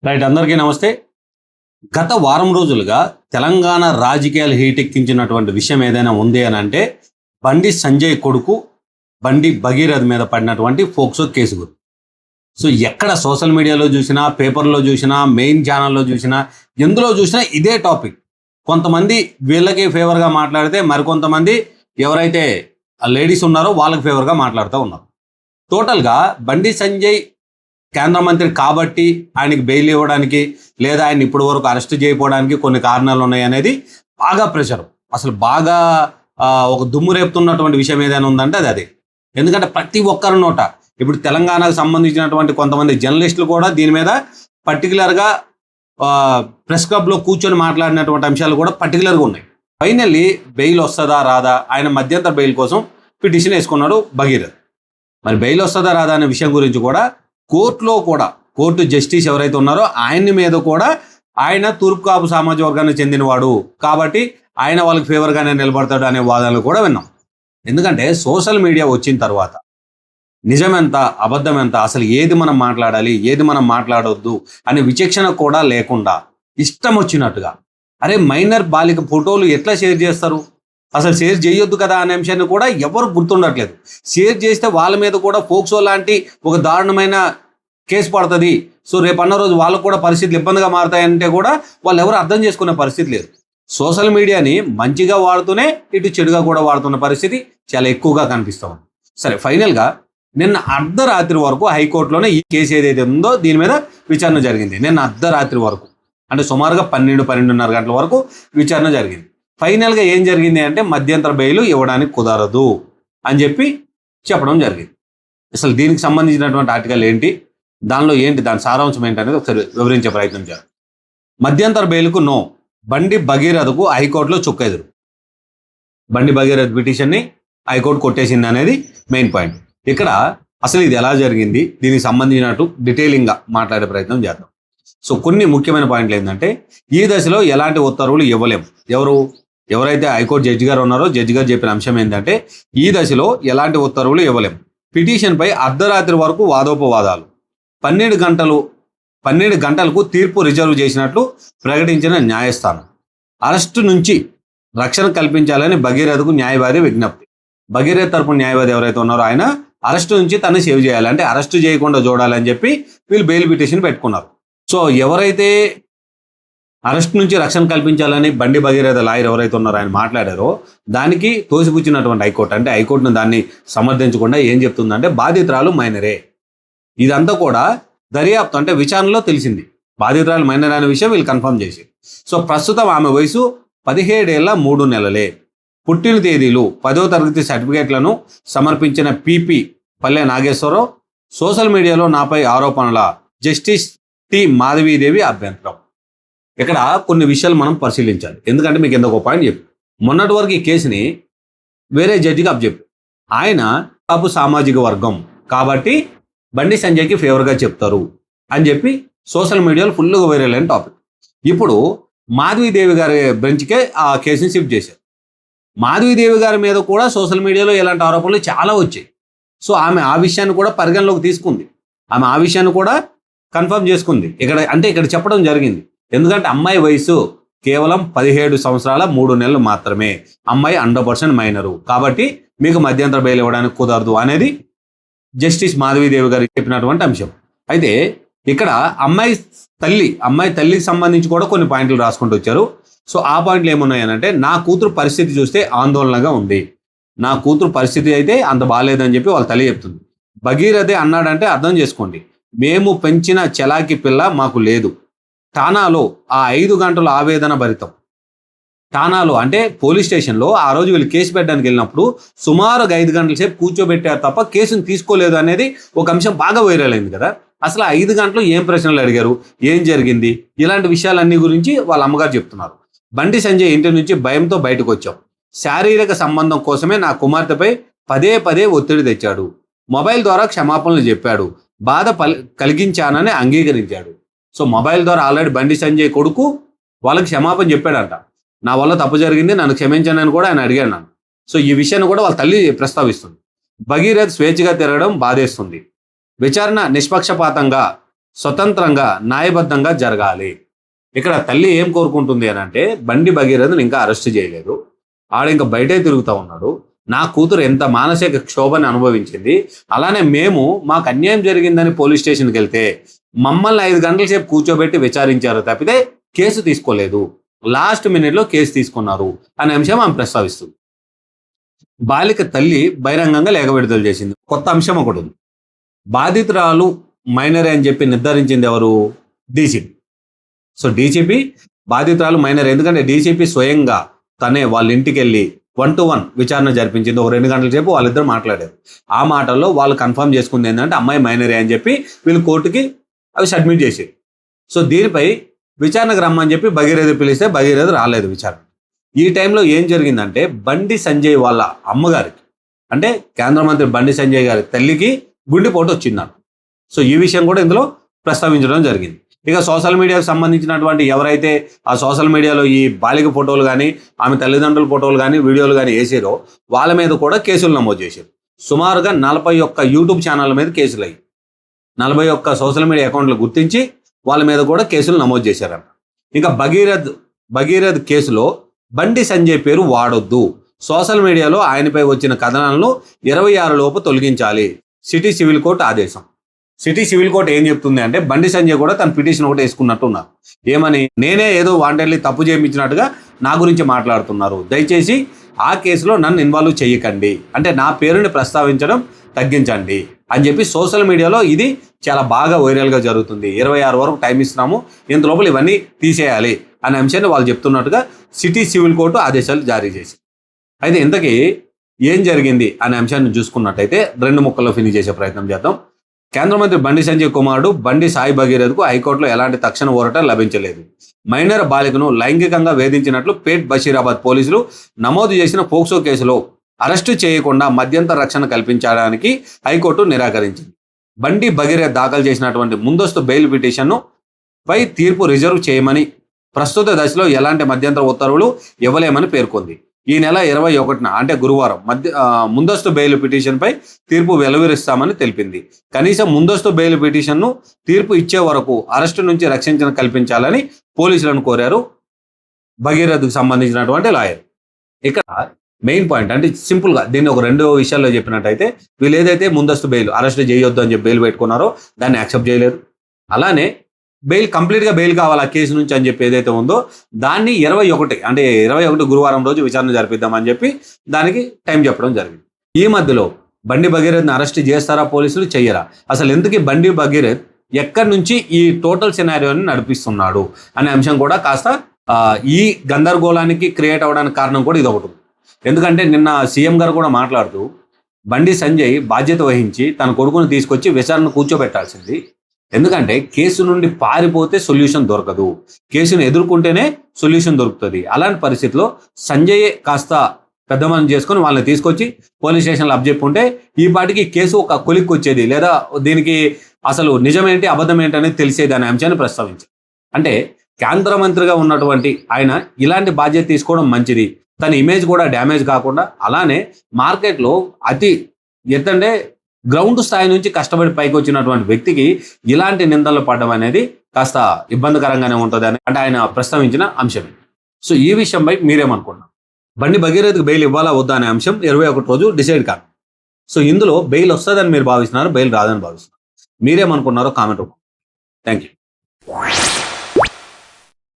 Right, అందరికీ నమస్తే. గత వారం రోజులుగా తెలంగాణ రాజకీయాలు హీటెక్కించినటువంటి విషయం ఏదైనా ఉంది అని అంటే బండి సంజయ్ కొడుకు బండి భగీరథ్ మీద పడినటువంటి ఫోక్సో కేసు గురించి. సో ఎక్కడ సోషల్ మీడియాలో చూసినా, పేపర్లో చూసినా, మెయిన్ ఛానల్లో చూసినా, ఎందులో చూసినా ఇదే టాపిక్. కొంతమంది వీళ్ళకి ఫేవర్గా మాట్లాడితే మరికొంతమంది ఎవరైతే లేడీస్ ఉన్నారో వాళ్ళకి ఫేవర్గా మాట్లాడుతూ ఉన్నారు. టోటల్గా బండి సంజయ్ కేంద్ర మంత్రి కాబట్టి ఆయనకి బెయిల్ ఇవ్వడానికి లేదా ఆయన ఇప్పటి వరకు అరెస్ట్ చేయకపోవడానికి కొన్ని కారణాలు ఉన్నాయి అనేది బాగా ప్రచారం. అసలు బాగా ఒక దుమ్ము రేపుతున్నటువంటి విషయం ఏదైనా ఉందంటే అది అదే. ఎందుకంటే ప్రతి ఒక్కరి నోట ఇప్పుడు తెలంగాణకు సంబంధించినటువంటి కొంతమంది జర్నలిస్టులు కూడా దీని మీద పర్టికులర్గా ప్రెస్ క్లబ్లో కూర్చొని మాట్లాడినటువంటి అంశాలు కూడా పర్టికులర్గా ఉన్నాయి. ఫైనల్లీ బెయిల్ వస్తుందా రాదా, ఆయన మధ్యంతర బెయిల్ కోసం పిటిషన్ వేసుకున్నాడు భగీరథ్. మరి బెయిల్ వస్తుందా రాదా అనే విషయం గురించి కూడా కోర్టు జస్టిస్ ఎవరైతే ఉన్నారో ఆయన మీద కూడా ఆయన తూర్పు కాపు సామాజిక వర్గానికి చెందినవాడు కాబట్టి ఆయన వాళ్ళకి ఫేవర్గానే నిలబడతాడు అనే వాదనలు కూడా విన్నాం. ఎందుకంటే సోషల్ మీడియా వచ్చిన తర్వాత నిజమెంత అబద్ధం ఎంత, అసలు ఏది మనం మాట్లాడాలి ఏది మనం మాట్లాడొద్దు అనే విచక్షణ కూడా లేకుండా ఇష్టం వచ్చినట్టుగా అరే మైనర్ బాలిక ఫోటోలు ఎట్లా షేర్ చేస్తారు, అసలు షేర్ చేయొద్దు కదా అనే అంశాన్ని కూడా ఎవరు గుర్తుండట్లేదు. షేర్ చేస్తే వాళ్ళ మీద కూడా ఫోక్సో లాంటి ఒక దారుణమైన కేసు పడుతుంది. సో రేపన్న రోజు వాళ్ళకు కూడా పరిస్థితులు ఇబ్బందిగా మారుతాయంటే కూడా వాళ్ళు ఎవరు అర్థం చేసుకునే పరిస్థితి లేదు. సోషల్ మీడియాని మంచిగా వాడుతూనే ఇటు చెడుగా కూడా వాడుతున్న పరిస్థితి చాలా ఎక్కువగా కనిపిస్తాం. సరే, ఫైనల్గా నిన్న అర్ధరాత్రి వరకు హైకోర్టులోనే ఈ కేసు ఏదైతే ఉందో దీని మీద విచారణ జరిగింది. నిన్న అర్ధరాత్రి వరకు అంటే సుమారుగా 12-12:30 గంటల వరకు విచారణ జరిగింది. ఫైనల్గా ఏం జరిగింది అంటే మధ్యంతర బెయిల్ ఇవ్వడానికి కుదరదు అని చెప్పడం జరిగింది. అసలు దీనికి సంబంధించినటువంటి ఆర్టికల్ ఏంటి, దానిలో ఏంటి, దాని సారాంశం ఏంటి అనేది ఒకసారి వివరించే ప్రయత్నం చేయాలి. మధ్యంతర బెయిల్కు నో, బండి భగీరథకు హైకోర్టులో చుక్కెదురు. బండి భగీరథ్ పిటిషన్ని హైకోర్టు కొట్టేసింది అనేది మెయిన్ పాయింట్. ఇక్కడ అసలు ఇది ఎలా జరిగింది, దీనికి సంబంధించినట్టు డీటెయిలింగ్గా మాట్లాడే ప్రయత్నం చేద్దాం. సో కొన్ని ముఖ్యమైన పాయింట్లు ఏంటంటే ఈ దశలో ఎలాంటి ఉత్తర్వులు ఇవ్వలేము. ఎవరైతే హైకోర్టు జడ్జి గారు ఉన్నారో జడ్జి గారు చెప్పిన అంశం ఏంటంటే ఈ దశలో ఎలాంటి ఉత్తర్వులు ఇవ్వలేము. పిటిషన్పై అర్ధరాత్రి వరకు వాదోపవాదాలు, 12 గంటలకు తీర్పు రిజర్వ్ చేసినట్లు ప్రకటించిన న్యాయస్థానం. అరెస్టు నుంచి రక్షణ కల్పించాలని భగీరథకు న్యాయవాది విజ్ఞప్తి. భగీరథ తరపున న్యాయవాది ఎవరైతే ఉన్నారో ఆయన అరెస్టు నుంచి తను సేవ్ చేయాలి, అంటే అరెస్టు చేయకుండా చూడాలని చెప్పి వీళ్ళు బెయిల్ పిటిషన్ పెట్టుకున్నారు. సో ఎవరైతే అరెస్ట్ నుంచి రక్షణ కల్పించాలని బండి భగీరథ లాయర్ ఎవరైతే ఉన్నారో ఆయన మాట్లాడారో దానికి తోసిపుచ్చినటువంటి హైకోర్టు, అంటే హైకోర్టును దాన్ని సమర్థించకుండా ఏం చెప్తుందంటే బాధితురాలు మైనరే. ఇదంతా కూడా దర్యాప్తు అంటే విచారణలో తెలిసింది, బాధితురాలు మైనర్ అనే విషయం వీళ్ళు కన్ఫర్మ్ చేసి. సో ప్రస్తుతం ఆమె వయసు 17 ఏళ్ల 3 నెలలే. పుట్టిన తేదీలు 10వ తరగతి సర్టిఫికేట్లను సమర్పించిన పిపి పల్లె నాగేశ్వరరావు. సోషల్ మీడియాలో నాపై ఆరోపణల జస్టిస్ టి మాధవీదేవి అభ్యంతరం. ఇక్కడ కొన్ని విషయాలు మనం పరిశీలించాలి. ఎందుకంటే మీకు ఎందుకు పాయింట్ చెప్పి మొన్నటి వరకు ఈ కేసుని వేరే జడ్జికి అప్పచెప్పి ఆయన కాపు సామాజిక వర్గం కాబట్టి బండి సంజయ్కి ఫేవర్గా చెప్తారు అని చెప్పి సోషల్ మీడియాలో ఫుల్గా వైరల్ అయిన టాపిక్. ఇప్పుడు మాధవీదేవి గారి బెంచ్కే ఆ కేసుని షిఫ్ట్ చేశారు. మాధవీదేవి గారి మీద కూడా సోషల్ మీడియాలో ఇలాంటి ఆరోపణలు చాలా వచ్చాయి. సో ఆమె ఆ విషయాన్ని కూడా పరిగణలోకి తీసుకుంది, ఆమె ఆ విషయాన్ని కూడా కన్ఫర్మ్ చేసుకుంది. ఇక్కడ చెప్పడం జరిగింది. ఎందుకంటే అమ్మాయి వయసు కేవలం 17 సంవత్సరాల 3 నెలలు మాత్రమే, అమ్మాయి 100% మైనరు కాబట్టి మీకు మధ్యంతర బెయిల్ ఇవ్వడానికి కుదరదు అనేది జస్టిస్ మాధవీదేవి గారు చెప్పినటువంటి అంశం. అయితే ఇక్కడ అమ్మాయి తల్లికి సంబంధించి కూడా కొన్ని పాయింట్లు రాసుకుంటూ వచ్చారు. సో ఆ పాయింట్లు ఏమున్నాయనంటే నా కూతురు పరిస్థితి చూస్తే ఆందోళనగా ఉంది, నా కూతురు పరిస్థితి అయితే అంత బాగాలేదని చెప్పి వాళ్ళ తల్లి చెప్తుంది. భగీరథే అన్నాడంటే అర్థం చేసుకోండి, మేము పెంచిన చెలాకి పిల్ల మాకు లేదు. ఠానాలో ఆ 5 గంటల ఆవేదన భరితం. ఠానాలో అంటే పోలీస్ స్టేషన్లో ఆ రోజు వీళ్ళు కేసు పెట్టడానికి వెళ్ళినప్పుడు సుమారుగా 5 గంటల సేపు కూర్చోబెట్టారు తప్ప కేసును తీసుకోలేదు అనేది ఒక అంశం బాగా వైరల్ అయింది కదా. అసలు 5 గంటలు ఏం ప్రశ్నలు అడిగారు, ఏం జరిగింది, ఇలాంటి విషయాలన్నీ గురించి వాళ్ళ అమ్మగారు చెప్తున్నారు. బండి సంజయ్ ఇంటి నుంచి భయంతో బయటకు వచ్చాం, శారీరక సంబంధం కోసమే నా కుమార్తెపై పదే ఒత్తిడి తెచ్చాడు, మొబైల్ ద్వారా క్షమాపణలు చెప్పాడు, బాధ కలిగించానని అంగీకరించాడు. సో మొబైల్ ద్వారా ఆల్రెడీ బండి సంజయ్ కొడుకు వాళ్ళకి క్షమాపణ చెప్పాడంట, నా వల్ల తప్పు జరిగింది నన్ను క్షమించానని కూడా ఆయన అడిగాడు నన్ను. సో ఈ విషయాన్ని కూడా వాళ్ళ తల్లి ప్రస్తావిస్తుంది. భగీరథ్ స్వేచ్ఛగా తిరగడం బాధేస్తుంది, విచారణ నిష్పక్షపాతంగా స్వతంత్రంగా న్యాయబద్ధంగా జరగాలి. ఇక్కడ తల్లి ఏం కోరుకుంటుంది అని అంటే, బండి భగీరథని ఇంకా అరెస్ట్ చేయలేదు, ఆడ ఇంకా బయటే తిరుగుతూ ఉన్నాడు, నా కూతురు ఎంత మానసిక క్షోభని అనుభవించింది, అలానే మేము మాకు అన్యాయం జరిగిందని పోలీస్ స్టేషన్కి వెళ్తే మమ్మల్ని 5 గంటల సేపు కూర్చోబెట్టి విచారించారు తప్పితే కేసు తీసుకోలేదు, లాస్ట్ మినిట్లో కేసు తీసుకున్నారు అనే అంశం ఆమె ప్రస్తావిస్తుంది. బాలిక తల్లి బహిరంగంగా లేఖ విడుదల చేసింది. కొత్త అంశం ఒకటి ఉంది. బాధితురాలు మైనరే అని చెప్పి నిర్ధారించింది ఎవరు? డీసీపీ. సో డీసీపీ బాధితురాలు మైనర్, ఎందుకంటే డీసీపీ స్వయంగా తనే వాళ్ళ ఇంటికి వెళ్ళి 1-to-1 విచారణ జరిపించింది. ఒక 2 గంటల సేపు వాళ్ళిద్దరు మాట్లాడారు. ఆ మాటల్లో వాళ్ళు కన్ఫర్మ్ చేసుకుంది ఏంటంటే అమ్మాయి మైనరే అని చెప్పి వీళ్ళు కోర్టుకి అవి సబ్మిట్ చేసేది. సో దీనిపై విచారణకు రమ్మని చెప్పి భగీరథ పిలిస్తే భగీరథ రాలేదు విచారణ. ఈ టైంలో ఏం జరిగిందంటే బండి సంజయ్ వాళ్ళ అమ్మగారికి, అంటే కేంద్ర మంత్రి బండి సంజయ్ గారి తల్లికి గుండెపోటు వచ్చిందన్న. సో ఈ విషయం కూడా ఇందులో ప్రస్తావించడం జరిగింది. ఇక సోషల్ మీడియాకు సంబంధించినటువంటి ఎవరైతే ఆ సోషల్ మీడియాలో ఈ బాలిక ఫోటోలు కానీ ఆమె తల్లిదండ్రుల ఫోటోలు కానీ వీడియోలు కానీ వేసారో వాళ్ళ మీద కూడా కేసులు నమోదు చేశారు. సుమారుగా 41 యూట్యూబ్ ఛానళ్ళ మీద కేసులు అయ్యి 41 సోషల్ మీడియా అకౌంట్లు గుర్తించి వాళ్ళ మీద కూడా కేసులు నమోదు చేశారన్న. ఇంకా భగీరథ్ కేసులో బండి సంజయ్ పేరు వాడొద్దు, సోషల్ మీడియాలో ఆయనపై వచ్చిన కథనాలను 26 లోపు తొలగించాలి, సిటీ సివిల్ కోర్టు ఆదేశం. సిటీ సివిల్ కోర్టు ఏం చెప్తుంది అంటే బండి సంజయ్ కూడా తన పిటిషన్ ఒకటి వేసుకున్నట్టు ఉన్నారు. ఏమని? నేనే ఏదో వాంటెడ్లీ తప్పు చేయించినట్టుగా నా గురించి మాట్లాడుతున్నారు, దయచేసి ఆ కేసులో నన్ను ఇన్వాల్వ్ చేయకండి, అంటే నా పేరుని ప్రస్తావించడం తగ్గించండి అని చెప్పి సోషల్ మీడియాలో ఇది చాలా బాగా వైరల్గా జరుగుతుంది. 26 వరకు టైం ఇస్తున్నాము, ఇంత లోపల ఇవన్నీ తీసేయాలి అనే అంశాన్ని వాళ్ళు చెప్తున్నట్టుగా సిటీ సివిల్ కోర్టు ఆదేశాలు జారీ చేసి. అయితే ఇంతకీ ఏం జరిగింది అనే అంశాన్ని చూసుకున్నట్టయితే 2 ముక్కల్లో ఫినిష్ చేసే ప్రయత్నం చేద్దాం. కేంద్ర మంత్రి బండి సంజయ్ కుమారుడు బండి సాయి భగీరథకు హైకోర్టులో ఎలాంటి తక్షణ ఊరట లభించలేదు. మైనర్ బాలికను లైంగికంగా వేధించినట్లు పేట్ బషీరాబాద్ పోలీసులు నమోదు చేసిన పోక్సో కేసులో అరెస్టు చేయకుండా మధ్యంతర రక్షణ కల్పించడానికి హైకోర్టు నిరాకరించింది. బండి భగీరథ్ దాఖలు చేసినటువంటి ముందస్తు బెయిల్ పిటిషన్ను పై తీర్పు రిజర్వ్ చేయమని, ప్రస్తుత దశలో ఎలాంటి మధ్యంతర ఉత్తర్వులు ఇవ్వలేమని పేర్కొంది. ఈ నెల 21న అంటే గురువారం ముందస్తు బెయిల్ పిటిషన్పై తీర్పు వెలువరిస్తామని తెలిపింది. కనీసం ముందస్తు బెయిల్ పిటిషన్ను తీర్పు ఇచ్చే వరకు అరెస్టు నుంచి రక్షణ కల్పించాలని పోలీసులను కోరారు భగీరథ్కు సంబంధించినటువంటి లాయర్. ఇక్కడ మెయిన్ పాయింట్ అంటే సింపుల్గా దీన్ని ఒక 2 విషయాల్లో చెప్పినట్టయితే, వీళ్ళు ఏదైతే ముందస్తు బెయిల్ అరెస్ట్ చేయొద్దు అని చెప్పి బెయిల్ పెట్టుకున్నారో దాన్ని యాక్సెప్ట్ చేయలేదు. అలానే బెయిల్ కంప్లీట్గా బెయిల్ కావాలి ఆ కేసు నుంచి అని చెప్పి ఏదైతే ఉందో దాన్ని 21 గురువారం రోజు విచారణ జరిపిద్దామని చెప్పి దానికి టైం చెప్పడం జరిగింది. ఈ మధ్యలో బండి భగీరథ్ని అరెస్ట్ చేస్తారా పోలీసులు, చెయ్యరా, అసలు ఎందుకు బండి భగీరథ్ ఎక్కడి నుంచి ఈ టోటల్ సినారియోని నడిపిస్తున్నాడు అనే అంశం కూడా కాస్త ఈ గందరగోళానికి క్రియేట్ అవ్వడానికి కారణం కూడా ఇది ఒకటి. ఎందుకంటే నిన్న సీఎం గారు కూడా మాట్లాడుతూ బండి సంజయ్ బాధ్యత వహించి తన కొడుకుని తీసుకొచ్చి విచారణ కూర్చోబెట్టాల్సింది. ఎందుకంటే కేసు నుండి పారిపోతే సొల్యూషన్ దొరకదు, కేసును ఎదుర్కొంటేనే సొల్యూషన్ దొరుకుతుంది. అలాంటి పరిస్థితిలో సంజయ్ కాస్త పెద్ద మనం చేసుకొని వాళ్ళని తీసుకొచ్చి పోలీస్ స్టేషన్లో అప్పచెప్పుంటే ఈ పాటికి కేసు ఒక కొలిక్కి వచ్చేది, లేదా దీనికి అసలు నిజమేంటి అబద్ధం ఏంటి అనేది తెలిసేది అనే అంశాన్ని ప్రస్తావించారు. అంటే కేంద్ర మంత్రిగా ఉన్నటువంటి ఆయన ఇలాంటి బాధ్యత తీసుకోవడం మంచిది, తన ఇమేజ్ కూడా డ్యామేజ్ కాకుండా. అలానే మార్కెట్లో అతి ఎత్తంటే గ్రౌండ్ స్థాయి నుంచి కష్టపడి పైకి వచ్చినటువంటి వ్యక్తికి ఇలాంటి నిందలు పడడం అనేది కాస్త ఇబ్బందికరంగానే ఉంటుంది అని అంటే ఆయన ప్రస్తావించిన అంశమే. సో ఈ విషయంపై మీరేమనుకున్నారు? బండి భగీరథ్కి బెయిల్ ఇవ్వాలా వద్దా అనే అంశం 21 రోజు డిసైడ్ కాదు. సో ఇందులో బెయిల్ వస్తుందని మీరు భావిస్తున్నారు, బెయిల్ రాదని భావిస్తున్నారు, మీరేమనుకున్నారో కామెంట్ రూపంలో. Thank you.